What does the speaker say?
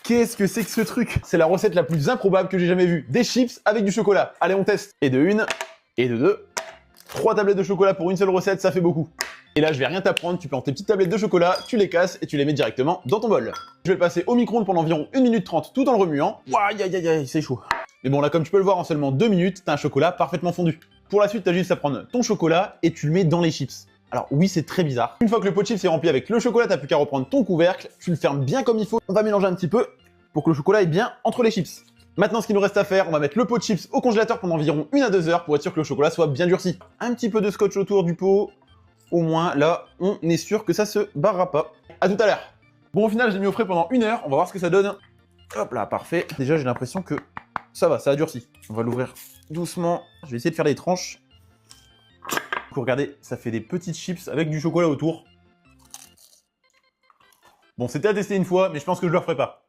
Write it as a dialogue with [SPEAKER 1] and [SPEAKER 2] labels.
[SPEAKER 1] Qu'est-ce que c'est que ce truc? C'est la recette la plus improbable que j'ai jamais vue. Des chips avec du chocolat. Allez, on teste. Et de une, et de deux. 3 tablettes de chocolat pour une seule recette, ça fait beaucoup. Et là, je vais rien t'apprendre, tu prends tes petites tablettes de chocolat, tu les casses et tu les mets directement dans ton bol. Je vais le passer au micro-ondes pendant environ 1 minute 30 tout en le remuant. Aïe aïe aïe aïe, c'est chaud. Mais bon, là, comme tu peux le voir, en seulement 2 minutes, t'as un chocolat parfaitement fondu. Pour la suite, t'as juste à prendre ton chocolat et tu le mets dans les chips. Alors oui, c'est très bizarre. Une fois que le pot de chips est rempli avec le chocolat, t'as plus qu'à reprendre ton couvercle, tu le fermes bien comme il faut. On va mélanger un petit peu pour que le chocolat est bien entre les chips. Maintenant, ce qu'il nous reste à faire, on va mettre le pot de chips au congélateur pendant environ 1 à 2 heures pour être sûr que le chocolat soit bien durci. Un petit peu de scotch autour du pot. Au moins, là, on est sûr que ça se barrera pas. À tout à l'heure. Bon, au final, j'ai mis au frais pendant 1 heure. On va voir ce que ça donne. Hop là, parfait. Déjà, j'ai l'impression que ça va, ça a durci. On va l'ouvrir doucement. Je vais essayer de faire des tranches. Pour regarder, ça fait des petites chips avec du chocolat autour. Bon, c'était à tester une fois, mais je pense que je le referai pas.